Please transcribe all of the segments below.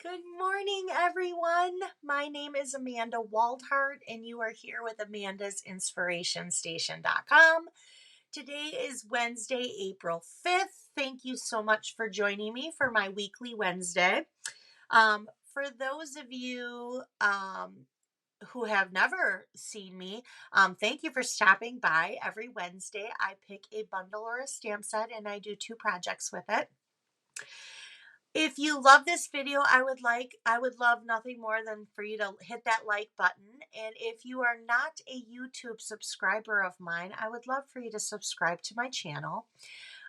Good morning, everyone. My name is Amanda Waldhart, and you are here with Amanda's InspirationStation.com. Today is Wednesday, April 5th. Thank you so much for joining me for my weekly Wednesday. For those of you who have never seen me, thank you for stopping by. Every Wednesday, I pick a bundle or a stamp set, and I do 2 projects with it. If you love this video, I would love nothing more than for you to hit that like button. And if you are not a YouTube subscriber of mine, I would love for you to subscribe to my channel.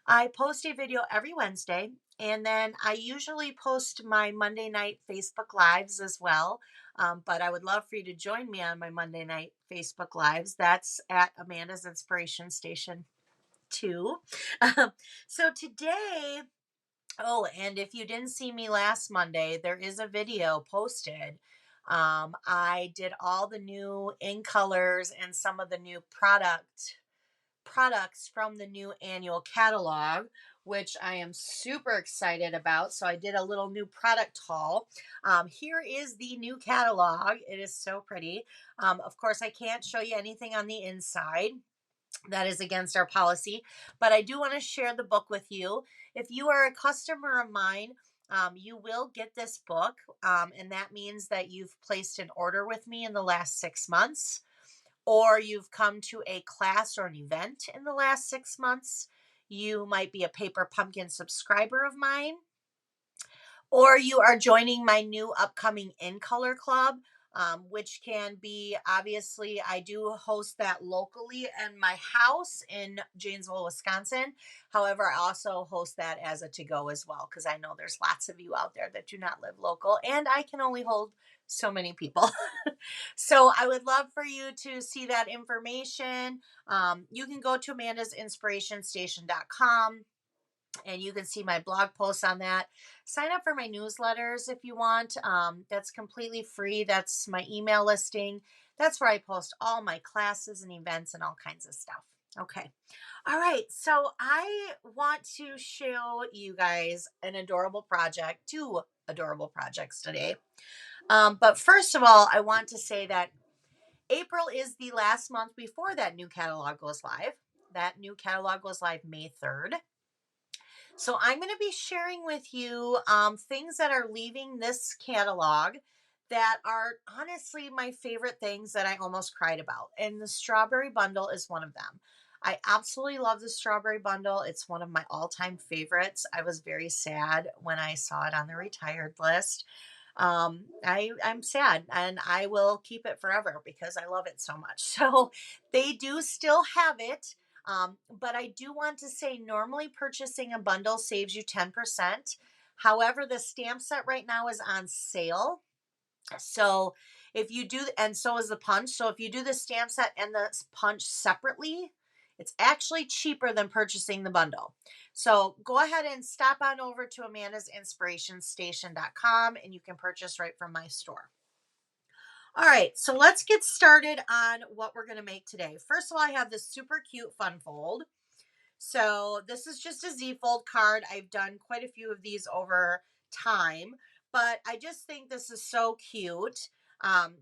I post a video every Wednesday, and then I usually post my Monday night Facebook Lives as well. But I would love for you to join me on my Monday night Facebook Lives. That's at Amanda's Inspiration Station 2. So today, oh, and if you didn't see me last Monday, there is a video posted. I did all the new in colors and some of the new products from the new annual catalog, which I am super excited about. So I did a little new product haul. Here is the new catalog. It is so pretty. Of course, I can't show you anything on the inside. That is against our policy, but I do want to share the book with you. If you are a customer of mine, you will get this book, and that means that you've placed an order with me in the last 6 months, or you've come to a class or an event in the last 6 months. You might be a Paper Pumpkin subscriber of mine, or you are joining my new upcoming In Color Club, which can be, obviously, I do host that locally in my house in Janesville, Wisconsin. However, I also host that as a to-go as well, because I know there's lots of you out there that do not live local, and I can only hold so many people. So I would love for you to see that information. You can go to amandasinspirationstation.com, and you can see my blog posts on that. Sign up for my newsletters if you want. That's completely free. That's my email listing. That's where I post all my classes and events and all kinds of stuff. Okay. All right. So I want to show you guys an adorable project, 2 adorable projects today. But first of all, I want to say that April is the last month before that new catalog goes live. That new catalog goes live May 3rd. So I'm going to be sharing with you things that are leaving this catalog that are honestly my favorite things that I almost cried about. And the strawberry bundle is one of them. I absolutely love the strawberry bundle. It's one of my all-time favorites. I was very sad when I saw it on the retired list. I'm sad, and I will keep it forever because I love it so much. So they do still have it. But I do want to say, normally purchasing a bundle saves you 10%. However, the stamp set right now is on sale. So if you do, and so is the punch. So if you do the stamp set and the punch separately, it's actually cheaper than purchasing the bundle. So go ahead and stop on over to amandasinspirationstation.com, and you can purchase right from my store. All right, so let's get started on what we're going to make today. First of all, I have this super cute fun fold. So this is just a Z fold card. I've done quite a few of these over time, but I just think this is so cute.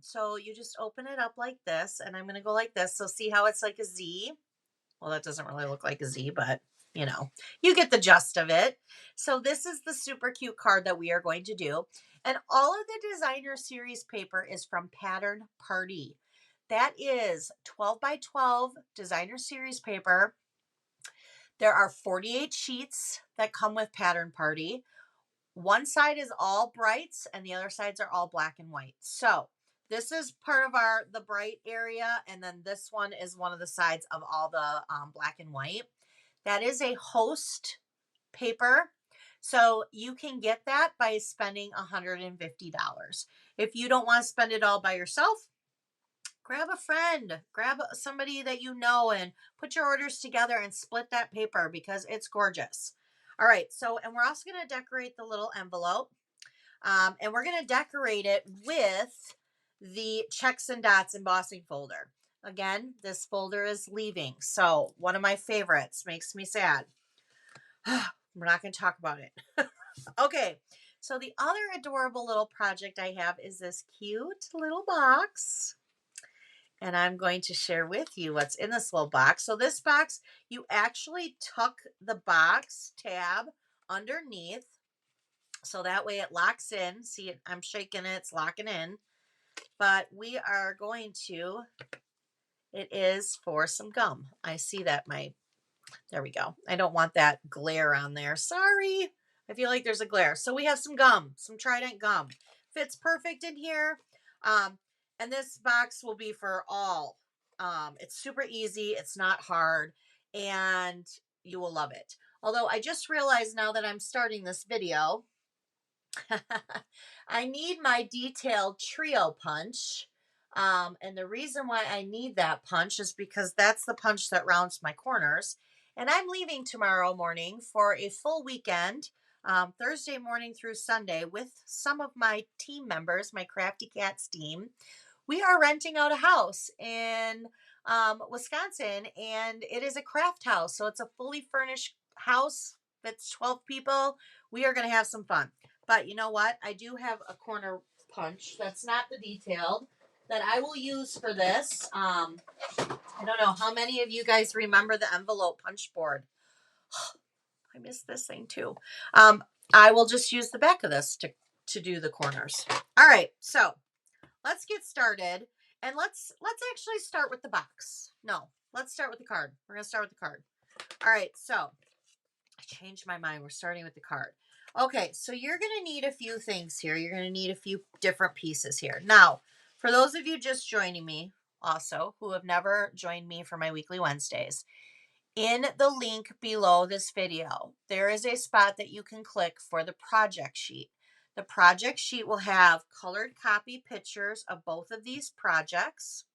So you just open it up like this, and I'm going to go like this. So see how it's like a Z? Well, that doesn't really look like a Z, but you get the gist of it. So this is the super cute card that we are going to do. And all of the designer series paper is from Pattern Party. That is 12 by 12 designer series paper. There are 48 sheets that come with Pattern Party. One side is all brights and the other sides are all black and white. So this is part of the bright area, and then this one is one of the sides of all the black and white. That is a host paper. So you can get that by spending $150. If you don't want to spend it all by yourself, grab a friend, grab somebody that you know, and put your orders together and split that paper because it's gorgeous. All right, so, and we're also going to decorate the little envelope, and we're going to decorate it with the checks and dots embossing folder. Again, this folder is leaving, so one of my favorites, makes me sad. We're not going to talk about it. Okay, So the other adorable little project I have is this cute little box. And I'm going to share with you what's in this little box. So this box, you actually tuck the box tab underneath. So that way it locks in. See, I'm shaking it, it's locking in. But we are going to, it is for some gum. I see that there we go. I don't want that glare on there. Sorry. I feel like there's a glare. So we have some gum, some Trident gum. Fits perfect in here. And this box will be for all. It's super easy. It's not hard. And you will love it. Although I just realized now that I'm starting this video, I need my detailed trio punch. And the reason why I need that punch is because that's the punch that rounds my corners. And I'm leaving tomorrow morning for a full weekend, Thursday morning through Sunday, with some of my team members, my Crafty Cats team. We are renting out a house in Wisconsin, and it is a craft house. So it's a fully furnished house. That's 12 people. We are going to have some fun. But you know what? I do have a corner punch that's not the detailed that I will use for this. I don't know how many of you guys remember the envelope punch board. I missed this thing too. I will just use the back of this to do the corners. All right, so let's get started, and let's actually start with the box. No, let's start with the card. We're gonna start with the card. All right, so I changed my mind. We're starting with the card. Okay, so you're gonna need a few things here. You're gonna need a few different pieces here. Now, for those of you just joining me, also who have never joined me for my weekly Wednesdays, in the link below this video, there is a spot that you can click for the project sheet. The project sheet will have colored copy pictures of both of these projects.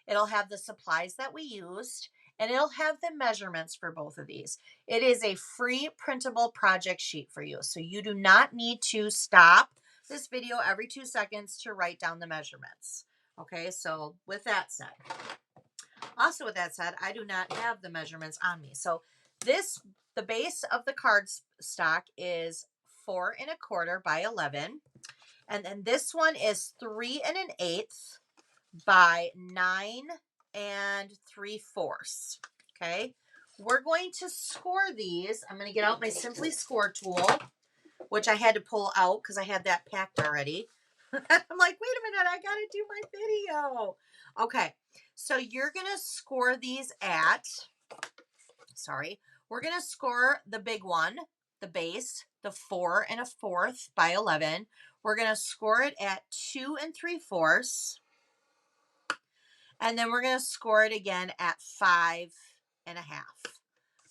It'll have the supplies that we used, and it'll have the measurements for both of these. It is a free printable project sheet for you, so you do not need to stop this video every 2 seconds to write down the measurements. Okay, so with that said, I do not have the measurements on me. So the base of the card stock is 4 1/4 by 11. And then this one is 3 1/8 by 9 3/4. Okay. We're going to score these. I'm going to get out my Simply Score tool, which I had to pull out because I had that packed already. I'm like, wait a minute, I got to do my video. Okay, so you're going to score these we're going to score the big one, the base, the 4 1/4 by 11. We're going to score it at 2 3/4. And then we're going to score it again at 5 1/2.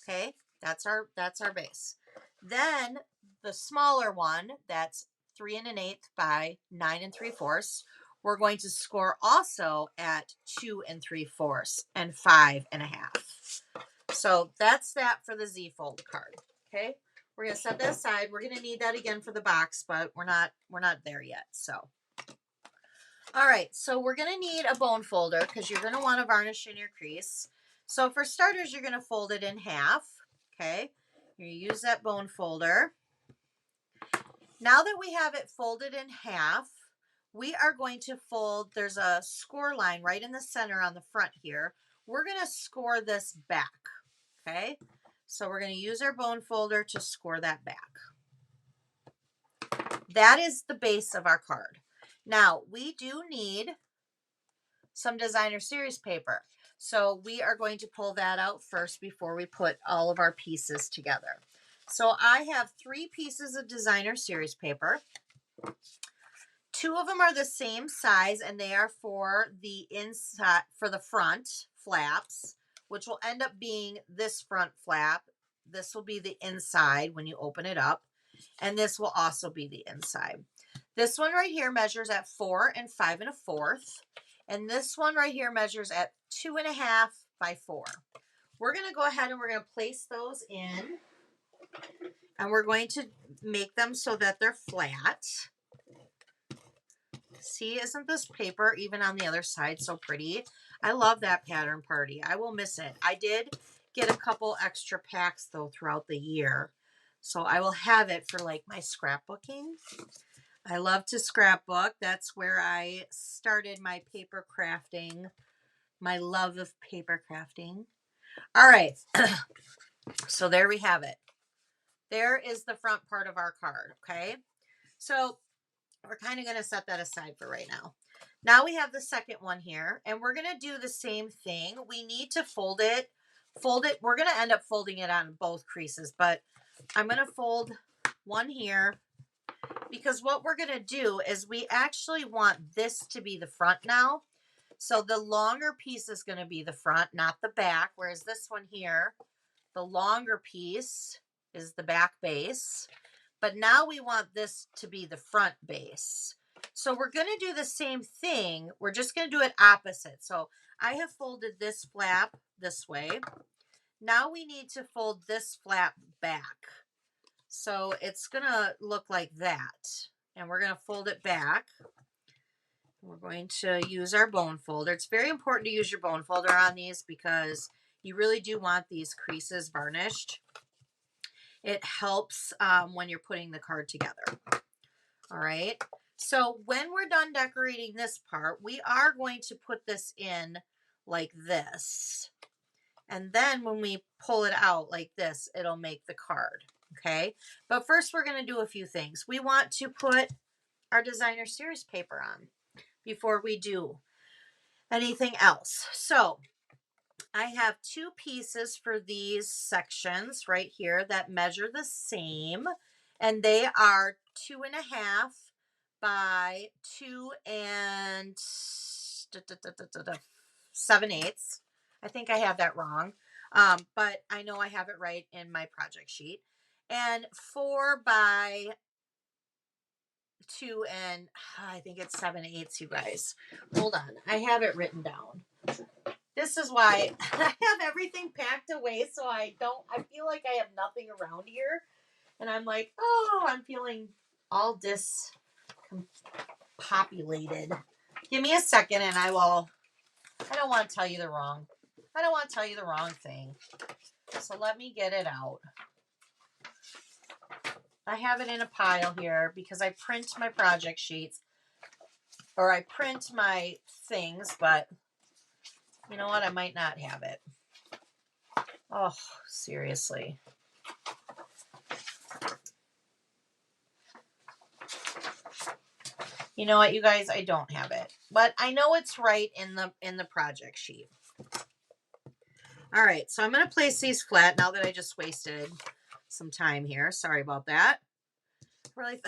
Okay, that's our base. Then the smaller one, that's 3 1/8 by 9 3/4. We're going to score also at 2 3/4 and 5 1/2. So that's that for the Z fold card. Okay, we're going to set that aside. We're going to need that again for the box, but we're not there yet. So all right, so we're going to need a bone folder because you're going to want to varnish in your crease. So for starters, you're going to fold it in half. Okay, you use that bone folder. Now that we have it folded in half, we are going to fold, there's a score line right in the center on the front here. We're going to score this back. Okay, so we're going to use our bone folder to score that back. That is the base of our card. Now, we do need some designer series paper. So we are going to pull that out first before we put all of our pieces together. So I have 3 pieces of designer series paper. 2 of them are the same size, and they are for the inside, for the front flaps, which will end up being this front flap. This will be the inside when you open it up, and this will also be the inside. This one right here measures at 4 5 1/4, and this one right here measures at 2 1/2 by 4. We're going to go ahead and we're going to place those in, and we're going to make them so that they're flat. See, isn't this paper even on the other side so pretty? I love that pattern party. I will miss it. I did get a couple extra packs though throughout the year. So I will have it for like my scrapbooking. I love to scrapbook. That's where I started my paper crafting, my love of paper crafting. All right. So there we have it. There is the front part of our card. Okay. So we're kind of going to set that aside for right now. Now we have the second one here, and we're going to do the same thing. We need to fold it. We're going to end up folding it on both creases, but I'm going to fold one here because what we're going to do is we actually want this to be the front now. So the longer piece is going to be the front, not the back, whereas this one here, the longer piece is the back base. But now we want this to be the front base. So we're going to do the same thing. We're just going to do it opposite. So I have folded this flap this way. Now we need to fold this flap back. So it's going to look like that. And we're going to fold it back. We're going to use our bone folder. It's very important to use your bone folder on these because you really do want these creases varnished. It helps when you're putting the card together. All right. So when we're done decorating this part, we are going to put this in like this. And then when we pull it out like this, it'll make the card. Okay. But first we're going to do a few things. We want to put our designer series paper on before we do anything else. So I have two pieces for these sections right here that measure the same, and they are 2.5 by 2 7/8. I think I have that wrong, but I know I have it right in my project sheet. And 4 by 2 and I think it's 7/8, you guys. Hold on, I have it written down. This is why I have everything packed away so I feel like I have nothing around here. And I'm like, oh, I'm feeling all discombobulated. Give me a second and I don't want to tell you the wrong thing. So let me get it out. I have it in a pile here because I print my project sheets or I print my things, but you know what? I might not have it. Oh, seriously. You know what, you guys? I don't have it. But I know it's right in the project sheet. All right, so I'm going to place these flat now that I just wasted some time here. Sorry about that. Really,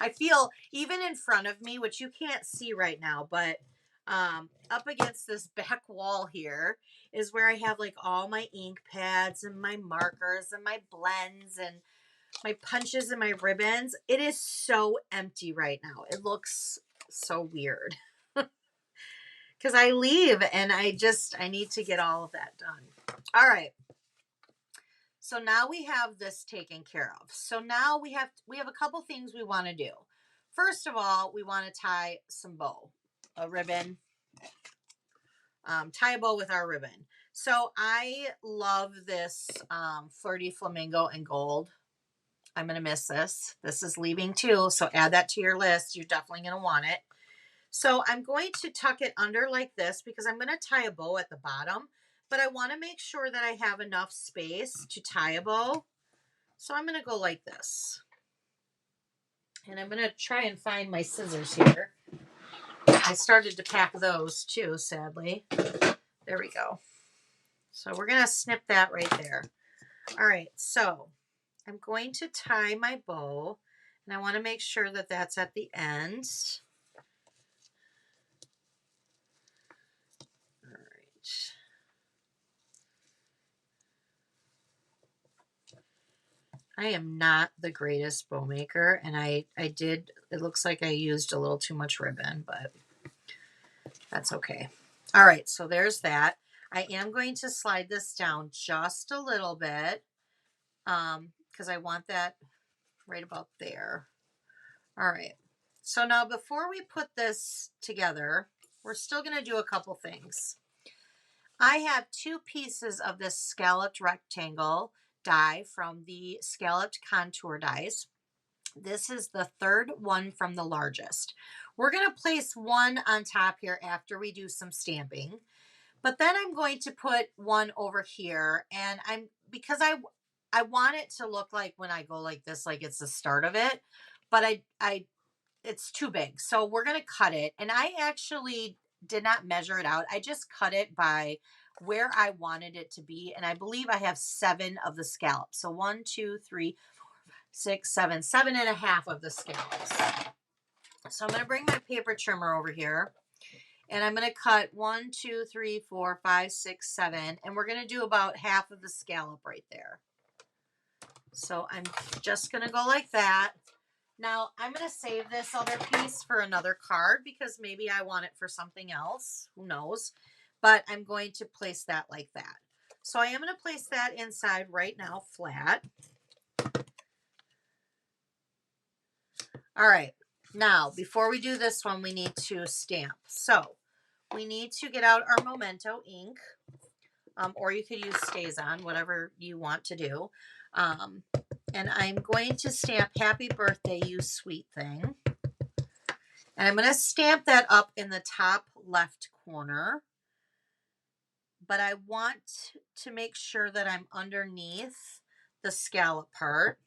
I feel even in front of me, which you can't see right now, but up against this back wall here is where I have like all my ink pads and my markers and my blends and my punches and my ribbons. It is so empty right now. It looks so weird because I leave and I need to get all of that done. All right. So now we have this taken care of. So now we have a couple things we want to do. First of all, we want to tie some bow, a ribbon, tie a bow with our ribbon. So I love this Flirty Flamingo in gold. I'm going to miss this. This is leaving too, so add that to your list. You're definitely going to want it. So I'm going to tuck it under like this because I'm going to tie a bow at the bottom, but I want to make sure that I have enough space to tie a bow. So I'm going to go like this. And I'm going to try and find my scissors here. I started to pack those too, sadly. There we go. So we're going to snip that right there. All right, so I'm going to tie my bow, and I want to make sure that that's at the end. All right. I am not the greatest bow maker, and it looks like I used a little too much ribbon, but that's okay. All right, so there's that. I am going to slide this down just a little bit because I want that right about there. All right. So now before we put this together, we're still going to do a couple things. I have two pieces of this scalloped rectangle die from the scalloped contour dies. This is the third one from the largest. We're going to place one on top here after we do some stamping. But then I'm going to put one over here, and because I want it to look like when I go like this, like it's the start of it, but it's too big. So we're going to cut it. And I actually did not measure it out. I just cut it by where I wanted it to be. And I believe I have 7 of the scallops. So 1, 2, 3, 4, 5, 6, 7, 7.5 of the scallops. So I'm going to bring my paper trimmer over here. And I'm going to cut 1, 2, 3, 4, 5, 6, 7. And we're going to do about half of the scallop right there. So I'm just going to go like that. Now I'm going to save this other piece for another card because maybe I want it for something else. Who knows? But I'm going to place that like that. So I am going to place that inside right now flat. All right. Now, before we do this one, we need to stamp. So we need to get out our Memento ink, or you could use StazOn, whatever you want to do. And I'm going to stamp Happy Birthday, You Sweet Thing. And I'm going to stamp that up in the top left corner. But I want to make sure that I'm underneath the scallop part.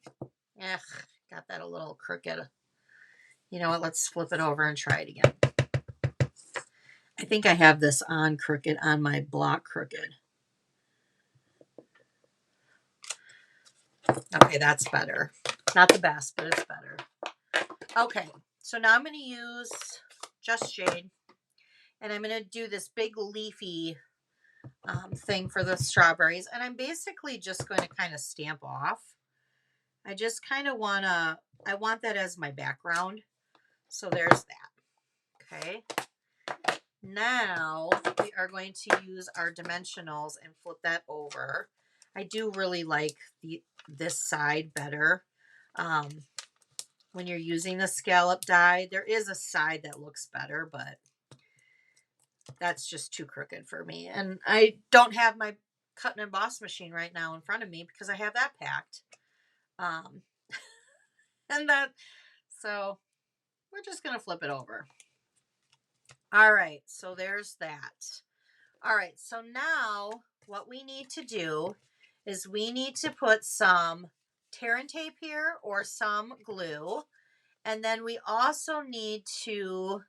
Got that a little crooked. You know what? Let's flip it over and try it again. I think I have this on crooked, on my block crooked. Okay, that's better. Not the best, but it's better. Okay, so now I'm going to use Just Jade. And I'm going to do this big leafy thing for the strawberries. And I'm basically just going to kind of stamp off. I just kind of want to, I want that as my background. So there's that. Okay. Now we are going to use our dimensionals and flip that over. I do really like this side better. When you're using the scallop die, there is a side that looks better, but that's just too crooked for me. And I don't have my cut and emboss machine right now in front of me because I have that packed. So we're just going to flip it over. All right, so there's that. All right, so now what we need to do is we need to put some tear and tape here or some glue. And then we also need to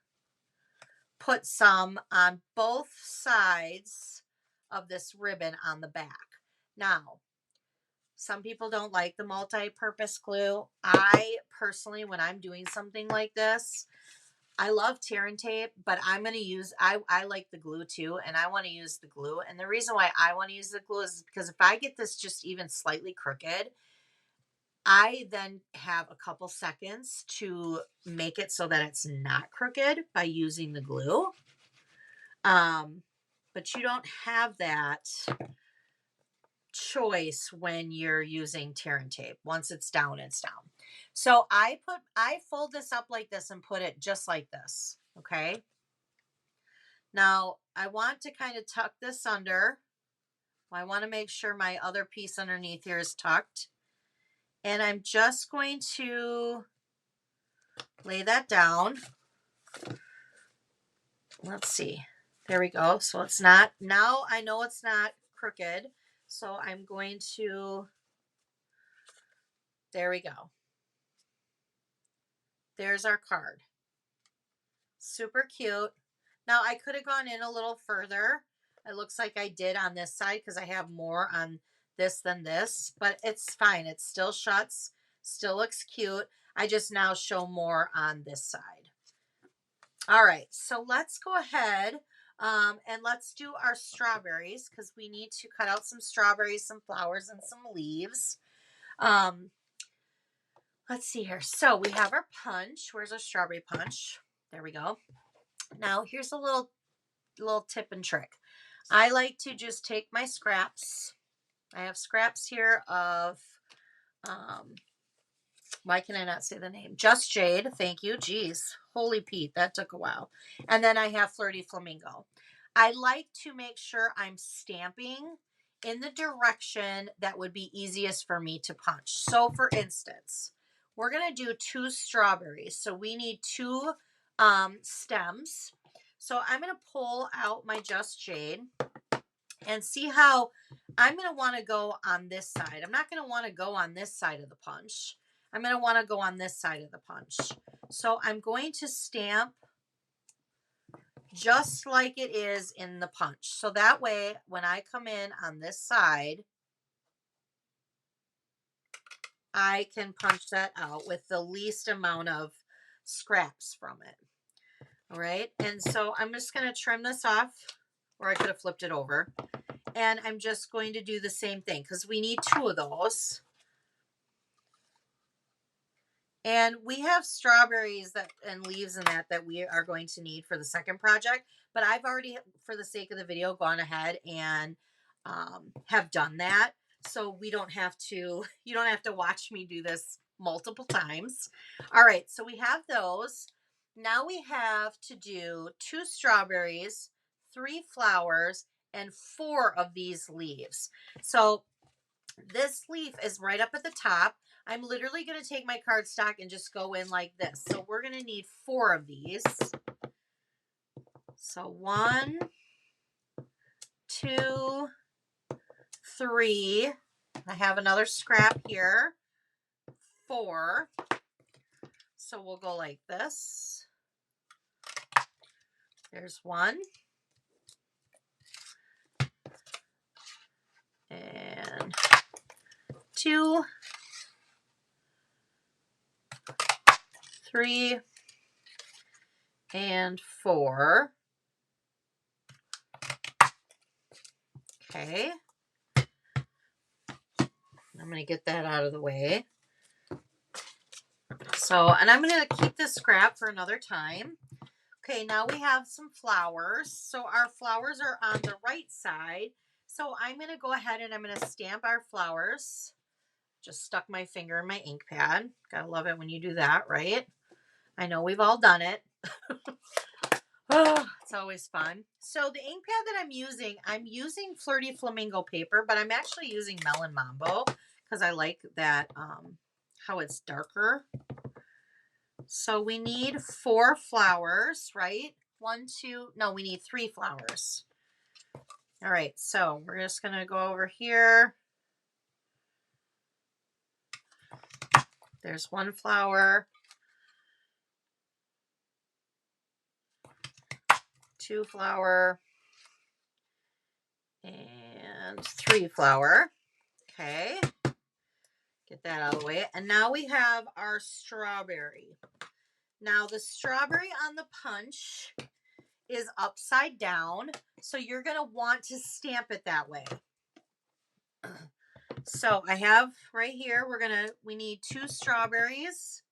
put some on both sides of this ribbon on the back. Now, some people don't like the multi-purpose glue. I personally, when I'm doing something like this, I love tear and tape, but I'm going to use, I like the glue too, and I want to use the glue. And the reason why I want to use the glue is because if I get this just even slightly crooked, I then have a couple seconds to make it so that it's not crooked by using the glue. But you don't have that choice when you're using tear and tape. Once it's down, it's down. So I fold this up like this and put it just like this. Okay. Now I want to kind of tuck this under. I want to make sure my other piece underneath here is tucked. And I'm just going to lay that down. Let's see. There we go. So it's not, now I know it's not crooked. So I'm going to, there we go. There's our card. Super cute. Now I could have gone in a little further. It looks like I did on this side because I have more on this than this, but it's fine. It still shuts, still looks cute. I just now show more on this side. All right, so let's go ahead and let's do our strawberries because we need to cut out some strawberries, some flowers, and some leaves. Let's see here. So we have our punch. Where's our strawberry punch? There we go. Now here's a little tip and trick. I like to just take my scraps. I have scraps here of, why can I not say the name? Just Jade. Thank you. Geez. Holy Pete. That took a while. And then I have Flirty Flamingo. I like to make sure I'm stamping in the direction that would be easiest for me to punch. So for instance, we're going to do 2 strawberries. So we need 2 stems. So I'm going to pull out my Just Jade and see how I'm going to want to go on this side. I'm not going to want to go on this side of the punch. I'm going to want to go on this side of the punch. So I'm going to stamp just like it is in the punch. So that way, when I come in on this side, I can punch that out with the least amount of scraps from it. All right. And so I'm just going to trim this off, or I could have flipped it over. And I'm just going to do the same thing because we need 2 of those. And we have strawberries and leaves in that we are going to need for the second project. But I've already, for the sake of the video, gone ahead and have done that. So we don't have to, you don't have to watch me do this multiple times. All right, so we have those. Now we have to do 2 strawberries, 3 flowers, and 4 of these leaves. So this leaf is right up at the top. I'm literally going to take my cardstock and just go in like this. So we're going to need 4 of these. So 1, 2, 3. I have another scrap here. 4. So we'll go like this. There's 1. And 2. 3. And 4. Okay. I'm going to get that out of the way. So, and I'm going to keep this scrap for another time. Okay, now we have some flowers. So our flowers are on the right side. So I'm going to go ahead and I'm going to stamp our flowers. Just stuck my finger in my ink pad. Gotta love it when you do that, right? I know we've all done it. Oh, it's always fun. So the ink pad that I'm using Flirty Flamingo paper, but I'm actually using Melon Mambo because I like that, how it's darker. So we need 4 flowers, right? 1, 2, no, we need 3 flowers. All right, so we're just going to go over here. There's 1 flower. 2 flower. And 3 flower. Okay. Get that out of the way. And now we have our strawberry. Now the strawberry on the punch is upside down. So you're going to want to stamp it that way. So I have right here, we need 2 strawberries.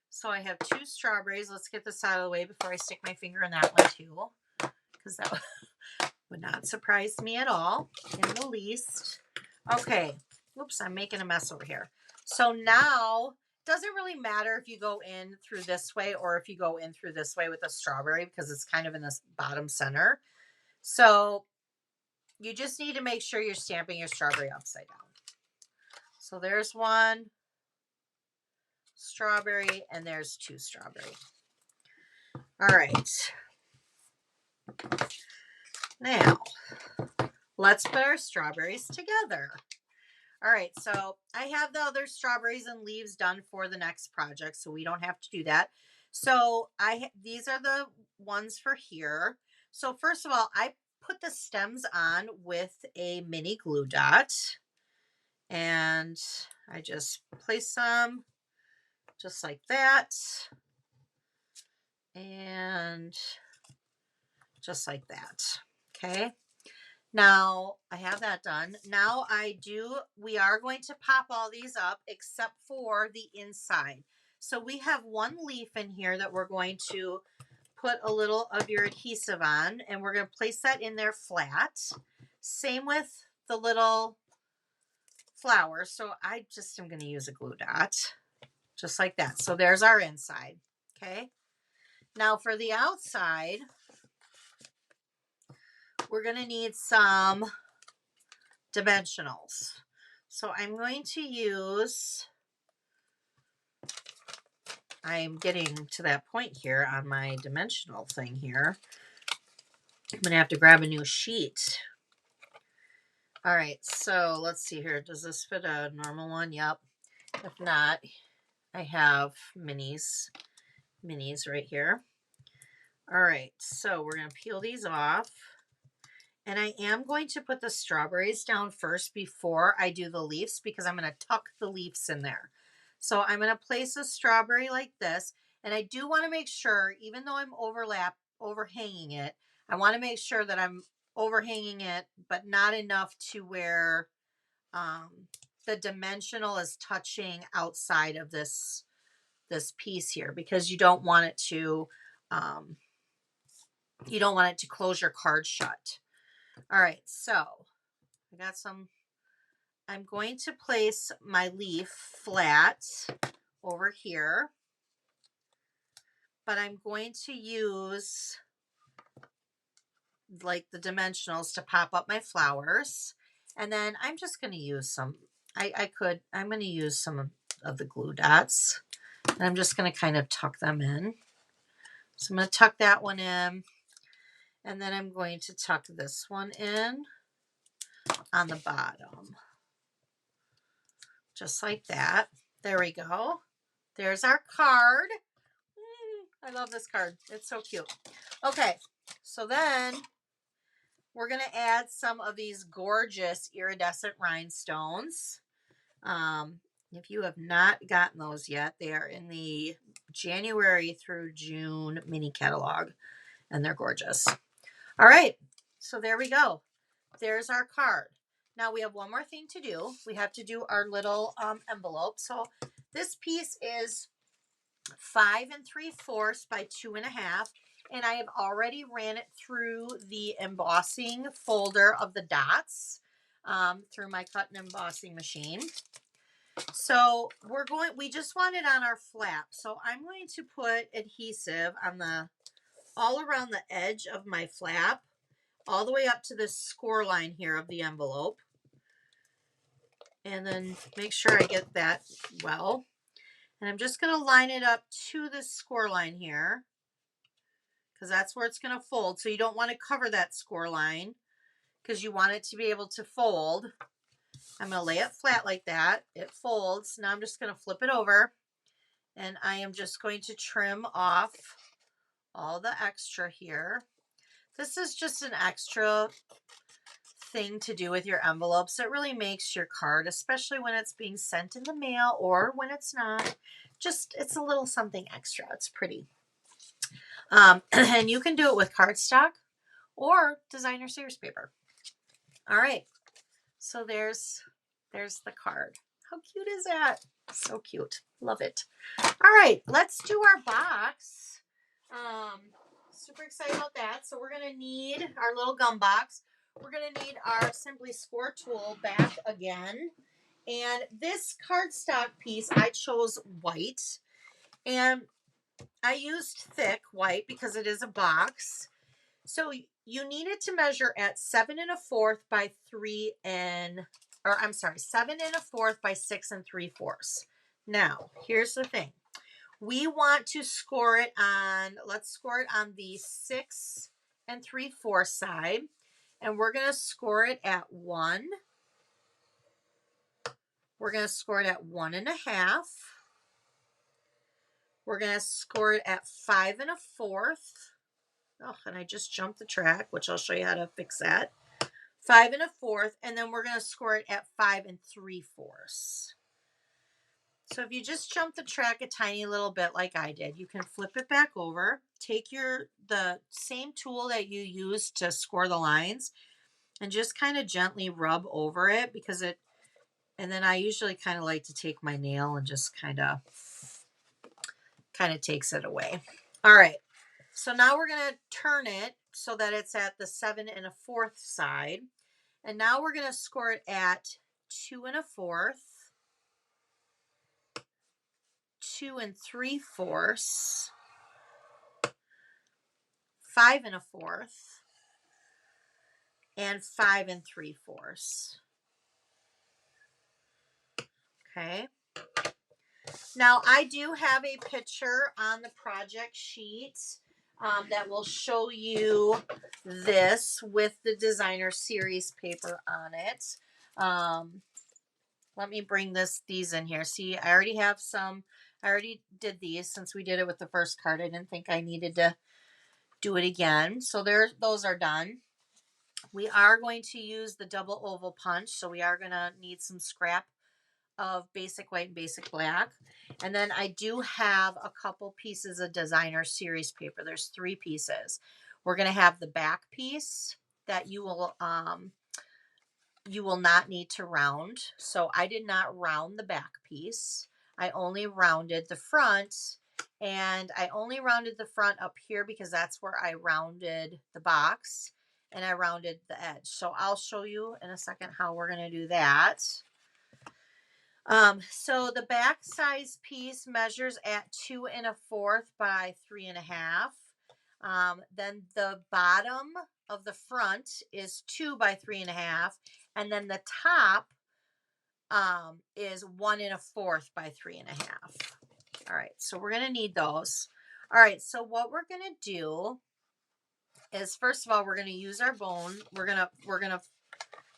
So I have 2 strawberries. Let's get this out of the way before I stick my finger in that one too, because that would not surprise me at all in the least. Okay. Whoops, I'm making a mess over here. So now, doesn't really matter if you go in through this way or if you go in through this way with a strawberry because it's kind of in this bottom center. So you just need to make sure you're stamping your strawberry upside down. So there's 1 strawberry and there's 2 strawberry. All right. Now, let's put our strawberries together. All right, so I have the other strawberries and leaves done for the next project, so we don't have to do that. So these are the ones for here. So first of all, I put the stems on with a mini glue dot, and I just place them just like that, and just like that. Okay. Now I have that done. Now we are going to pop all these up except for the inside. So we have 1 leaf in here that we're going to put a little of your adhesive on, and we're going to place that in there flat. Same with the little flower. So I just am going to use a glue dot just like that. So there's our inside. Okay. Now for the outside, we're going to need some dimensionals. So I'm going to use, I'm getting to that point here on my dimensional thing here. I'm going to have to grab a new sheet. All right, so let's see here. Does this fit a normal one? Yep. If not, I have minis right here. All right, so we're going to peel these off. And I am going to put the strawberries down first before I do the leaves because I'm going to tuck the leaves in there. So I'm going to place a strawberry like this. And I do want to make sure, even though I'm overhanging it, I want to make sure that I'm overhanging it, but not enough to where the dimensional is touching outside of this piece here, because you don't want it to close your card shut. All right, so I got some, I'm going to place my leaf flat over here, but I'm going to use like the dimensionals to pop up my flowers. And then I'm just going to use some, I'm going to use some of the glue dots. And I'm just going to kind of tuck them in. So I'm going to tuck that one in. And then I'm going to tuck this one in on the bottom. Just like that. There we go. There's our card. I love this card. It's so cute. Okay, so then we're going to add some of these gorgeous iridescent rhinestones. If you have not gotten those yet, they are in the January through June mini catalog, and they're gorgeous. All right, so there we go. There's our card. Now we have one more thing to do. We have to do our little envelope. So this piece is 5 3/4 by 2.5, and I have already ran it through the embossing folder of the dots through my cut and embossing machine. So we just want it on our flap. So I'm going to put adhesive on all around the edge of my flap, all the way up to this score line here of the envelope. And then make sure I get that well. And I'm just going to line it up to this score line here, because that's where it's going to fold. So you don't want to cover that score line because you want it to be able to fold. I'm going to lay it flat like that. It folds. Now I'm just going to flip it over, and I am just going to trim off all the extra here. This is just an extra thing to do with your envelopes. It really makes your card, especially when it's being sent in the mail or when it's not, just it's a little something extra. It's pretty. And you can do it with cardstock or designer Sears paper. All right, so there's the card. How cute is that? So cute. Love it. All right, let's do our box. Super excited about that. So we're going to need our little gum box. We're going to need our Simply Score tool back again. And this cardstock piece, I chose white. And I used thick white because it is a box. So you need it to measure at 7 1/4 by 7 1/4 by 6 3/4. Now, here's the thing. We want to score it on, let's score it on the 6 3/4 side. And we're going to score it at 1. We're going to score it at 1 1/2. We're going to score it at 5 1/4. Oh, and I just jumped the track, which I'll show you how to fix that. 5 1/4, and then we're going to score it at 5 3/4. So if you just jump the track a tiny little bit like I did, you can flip it back over, take the same tool that you use to score the lines, and just kind of gently rub over it, and then I usually kind of like to take my nail and just kind of takes it away. All right. So now we're going to turn it so that it's at the 7 1/4 side. And now we're going to score it at 2 1/4, 2 3/4, 5 1/4, and 5 3/4. Okay. Now I do have a picture on the project sheet that will show you this with the designer series paper on it. Let me bring these in here. See, I already have some. I already did these since we did it with the first card. I didn't think I needed to do it again. So those are done. We are going to use the double oval punch. So we are going to need some scrap of basic white and basic black. And then I do have a couple pieces of designer series paper. There's 3 pieces. We're going to have the back piece that you will not need to round. So I did not round the back piece. I only rounded the front, and I only rounded the front up here because that's where I rounded the box and I rounded the edge. So I'll show you in a second how we're going to do that. So the back size piece measures at 2 1/4 by 3 1/2. Then the bottom of the front is 2 by 3 1/2, and then the top is 1 1/4 by 3 1/2. All right, so we're gonna need those. All right, so what we're gonna do is, first of all, we're gonna use our bone. We're gonna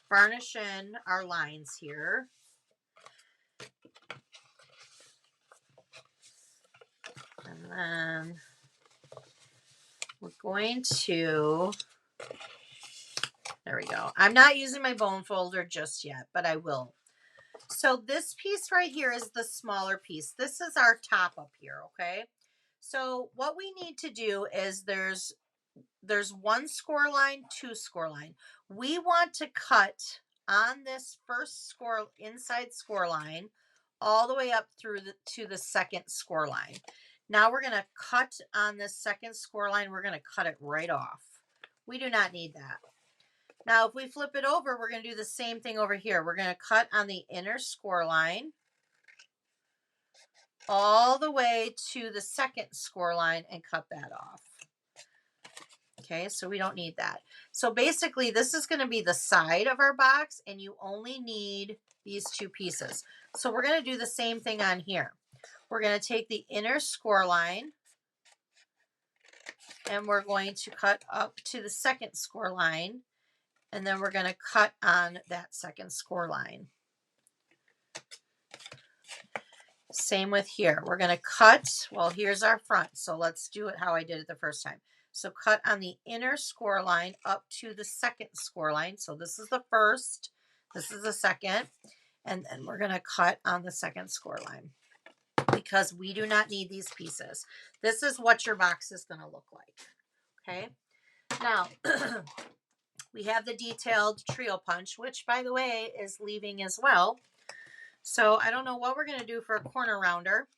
varnish in our lines here. And then we're going to, there we go. I'm not using my bone folder just yet, but I will. So this piece right here is the smaller piece. This is our top up here, okay? So what we need to do is there's 1 score line, 2 score line. We want to cut on this first score, inside score line, all the way up through to the second score line. Now we're going to cut on this second score line. We're going to cut it right off. We do not need that. Now, if we flip it over, we're going to do the same thing over here. We're going to cut on the inner score line all the way to the second score line and cut that off. Okay, so we don't need that. So basically, this is going to be the side of our box, and you only need these 2 pieces. So we're going to do the same thing on here. We're going to take the inner score line, and we're going to cut up to the second score line, and then we're going to cut on that second score line. Same with here. We're going to cut, well, here's our front. So let's do it how I did it the first time. So cut on the inner score line up to the second score line. So this is the first, this is the second, and then we're going to cut on the second score line because we do not need these pieces. This is what your box is going to look like. Okay. Now, we have the detailed trio punch, which, by the way, is leaving as well. So I don't know what we're going to do for a corner rounder.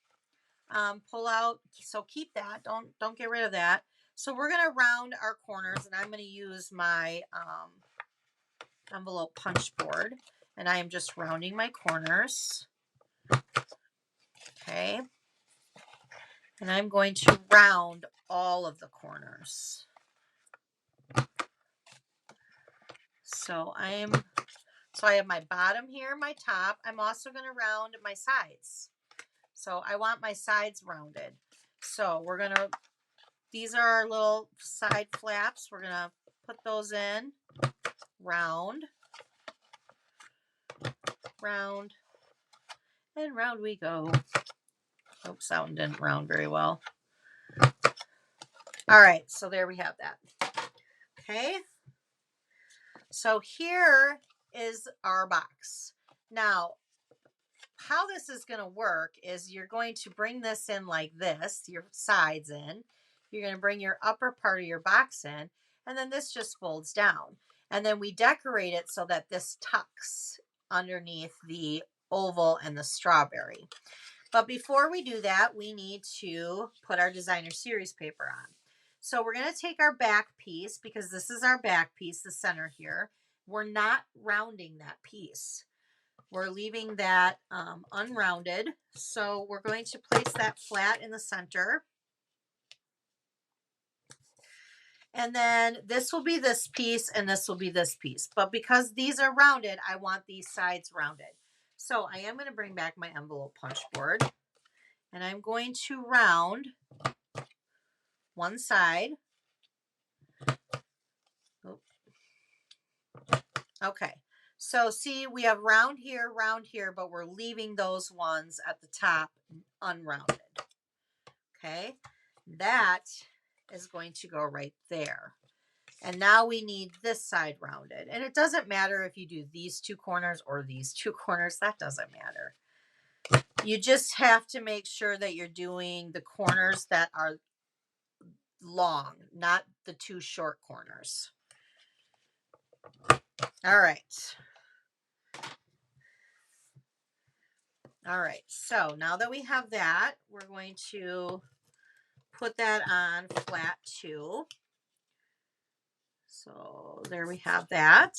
Pull out, so keep that. Don't get rid of that. So we're going to round our corners, and I'm going to use my envelope punch board, and I am just rounding my corners. Okay. And I'm going to round all of the corners. So I have my bottom here, my top. I'm also going to round my sides. So I want my sides rounded. So we're going to, these are our little side flaps. We're going to put those in, round, round, and round we go. Oops, that one didn't round very well. All right, so there we have that. Okay. So here is our box. Now, how this is going to work is you're going to bring this in like this, your sides in. You're going to bring your upper part of your box in, and then this just folds down. And then we decorate it so that this tucks underneath the oval and the strawberry. But before we do that, we need to put our designer series paper on. So we're going to take our back piece, because this is our back piece, the center here. We're not rounding that piece. We're leaving that unrounded. So we're going to place that flat in the center. And then this will be this piece, and this will be this piece. But because these are rounded, I want these sides rounded. So I am going to bring back my envelope punch board, and I'm going to round one side. Okay, so see, we have round here, but we're leaving those ones at the top unrounded. Okay, that is going to go right there. And now we need this side rounded. And it doesn't matter if you do these two corners or these two corners, that doesn't matter. You just have to make sure that you're doing the corners that are long, not the two short corners. All right. All right, so now that we have that, we're going to put that on flat 2. So there we have that.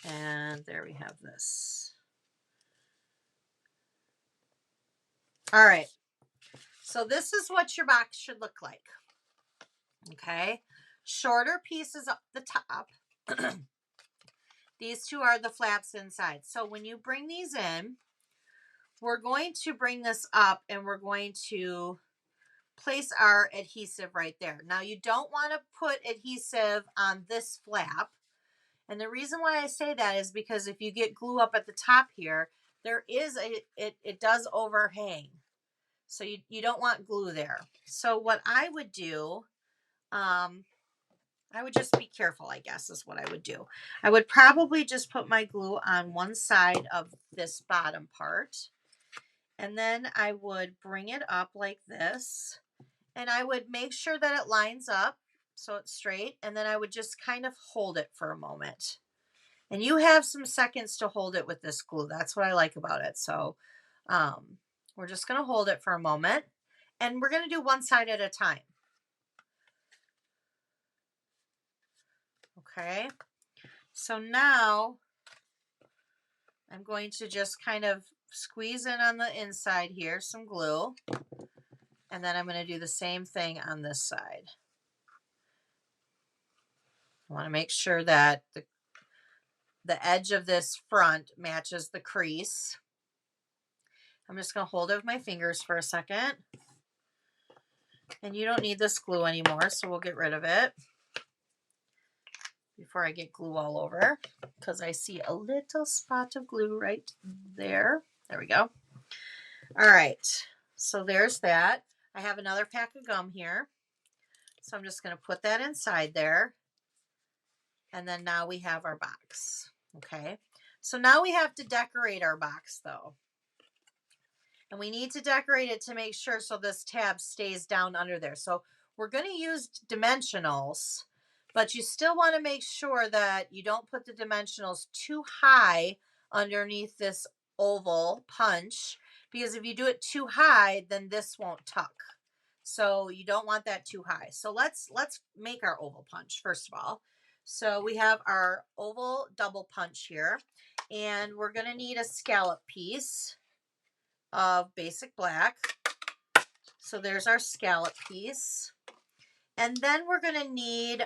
And there we have this. All right, so this is what your box should look like. Okay, shorter pieces up the top. These two are the flaps inside. So when you bring these in, we're going to bring this up and we're going to place our adhesive right there. Now you don't want to put adhesive on this flap. And the reason why I say that is because if you get glue up at the top here, there is it does overhang. So you don't want glue there. So what I would do, I would just be careful, I guess, is what I would do. I would probably just put my glue on one side of this bottom part. And then I would bring it up like this. And I would make sure that it lines up so it's straight. And then I would just kind of hold it for a moment. And you have some seconds to hold it with this glue. That's what I like about it. So we're just going to hold it for a moment. And we're going to do one side at a time. Okay, so now I'm going to just kind of squeeze in on the inside here, some glue, and then I'm going to do the same thing on this side. I want to make sure that the edge of this front matches the crease. I'm just going to hold it with my fingers for a second. And you don't need this glue anymore, so we'll get rid of it before I get glue all over, because I see a little spot of glue right there. There we go. All right, so there's that. I have another pack of gum here. So I'm just going to put that inside there. And then now we have our box. Okay, so now we have to decorate our box though. And we need to decorate it to make sure so this tab stays down under there. So we're going to use dimensionals, but you still want to make sure that you don't put the dimensionals too high underneath this oval punch, because if you do it too high, then this won't tuck. So you don't want that too high. So let's make our oval punch first of all. So we have our oval double punch here, and we're going to need a scallop piece of basic black. So there's our scallop piece. And then we're going to need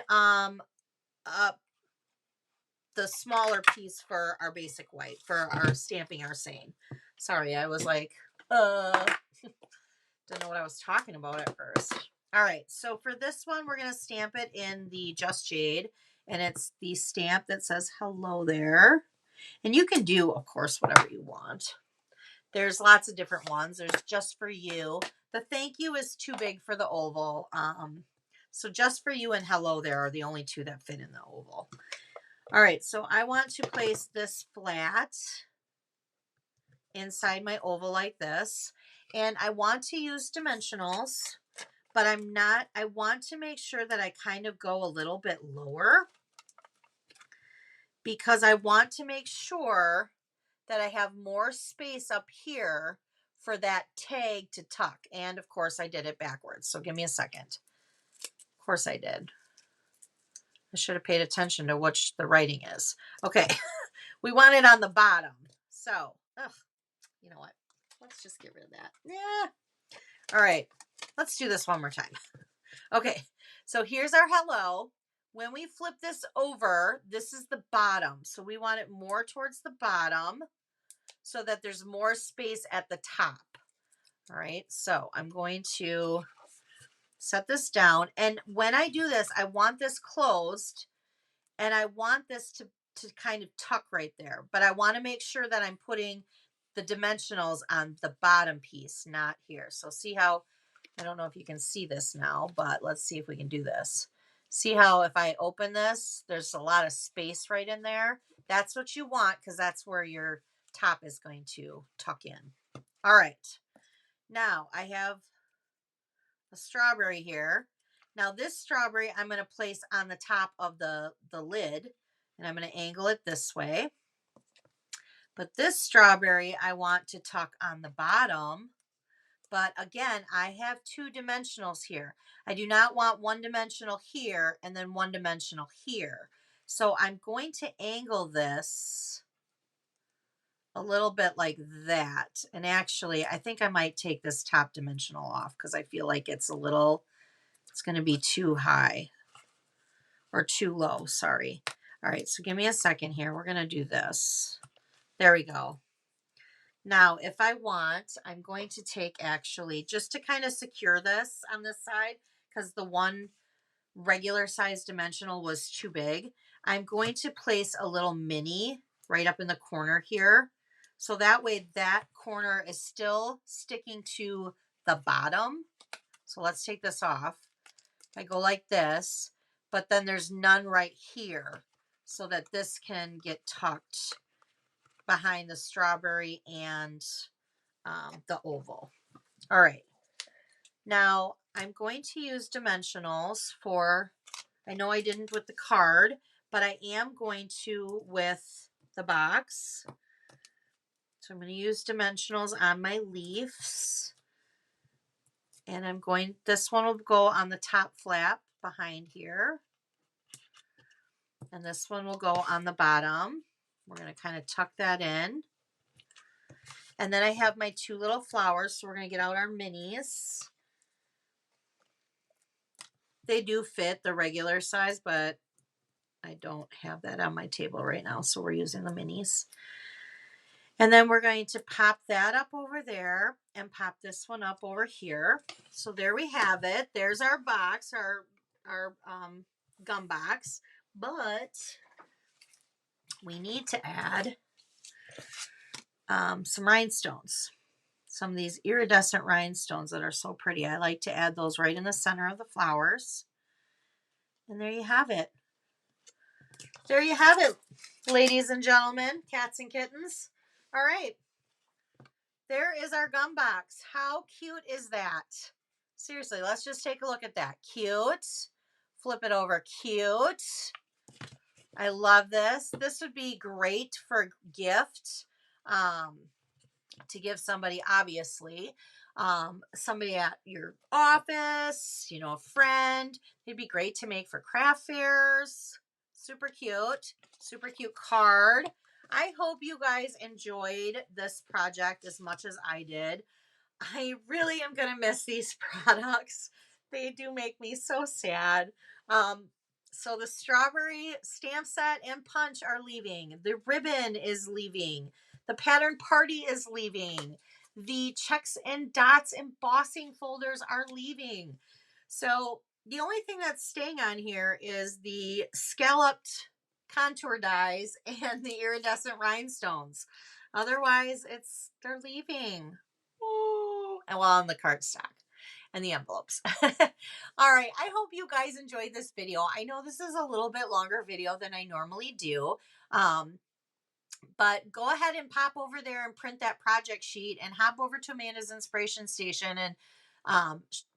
the smaller piece for our basic white, for our stamping our saying. Sorry, I was like, didn't know what I was talking about at first. All right, so for this one, we're going to stamp it in the Just Jade. And it's the stamp that says hello there. And you can do, of course, whatever you want. There's lots of different ones. There's Just For You. The thank you is too big for the oval. So Just For You and hello there are the only two that fit in the oval. All right, so I want to place this flat inside my oval like this. And I want to use dimensionals, but I want to make sure that I kind of go a little bit lower, because I want to make sure that I have more space up here for that tag to tuck. And of course I did it backwards. So give me a second. Of course I did. I should have paid attention to which the writing is. Okay. We want it on the bottom. So, you know what? Let's just get rid of that. Yeah. All right. Let's do this one more time. Okay. So here's our hello. when we flip this over, this is the bottom. So we want it more towards the bottom so that there's more space at the top. All right, so I'm going to set this down. And when I do this, I want this closed and I want this to kind of tuck right there. But I want to make sure that I'm putting the dimensionals on the bottom piece, not here. So see how, I don't know if you can see this now, but let's see if we can do this. See how if I open this, there's a lot of space right in there. That's what you want because that's where your top is going to tuck in. All right. Now I have a strawberry here. Now this strawberry I'm going to place on the top of the lid, and I'm going to angle it this way. But this strawberry I want to tuck on the bottom. But again, I have two dimensionals here. I do not want one dimensional here and then one dimensional here. So I'm going to angle this a little bit like that. And actually, I think I might take this top dimensional off because I feel like it's going to be too high or too low. Sorry. All right. So give me a second here. We're going to do this. There we go. Now, if I want, I'm going to take actually, just to kind of secure this on this side, because the one regular size dimensional was too big, I'm going to place a little mini right up in the corner here. So that way that corner is still sticking to the bottom. So let's take this off. I go like this, but then there's none right here so that this can get tucked behind the strawberry and the oval. All right. Now I'm going to use dimensionals for, I know I didn't with the card, but I am going to with the box. So I'm going to use dimensionals on my leaves. And I'm going, this one will go on the top flap behind here. And this one will go on the bottom. We're going to kind of tuck that in. And then I have my two little flowers. So we're going to get out our minis. They do fit the regular size, but I don't have that on my table right now. So we're using the minis. And then we're going to pop that up over there and pop this one up over here. So there we have it. There's our box, our gum box. But we need to add some rhinestones. Some of these iridescent rhinestones that are so pretty. I like to add those right in the center of the flowers. And there you have it. There you have it, ladies and gentlemen, cats and kittens. All right. There is our gum box. How cute is that? Seriously, let's just take a look at that. Cute. Flip it over. Cute. I love this. This would be great for a gift. To give somebody, obviously, somebody at your office, you know, a friend. It'd be great to make for craft fairs. Super cute card. I hope you guys enjoyed this project as much as I did. I really am going to miss these products. They do make me so sad. So the strawberry stamp set and punch are leaving. The ribbon is leaving. The pattern party is leaving. The checks and dots embossing folders are leaving. So the only thing that's staying on here is the scalloped contour dies and the iridescent rhinestones. Otherwise, they're leaving. Ooh. And well, on the cardstock and the envelopes. All right. I hope you guys enjoyed this video. I know this is a little bit longer video than I normally do. But go ahead and pop over there and print that project sheet and hop over to Amanda's Inspiration Station and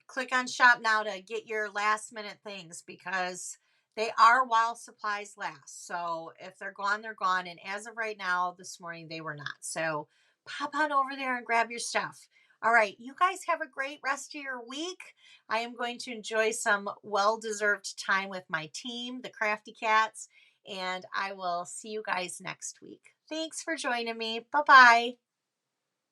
click on shop now to get your last minute things because they are while supplies last. So if they're gone, they're gone. And as of right now, this morning, they were not. So pop on over there and grab your stuff. All right. You guys have a great rest of your week. I am going to enjoy some well-deserved time with my team, the Crafty Cats, and I will see you guys next week. Thanks for joining me. Bye-bye.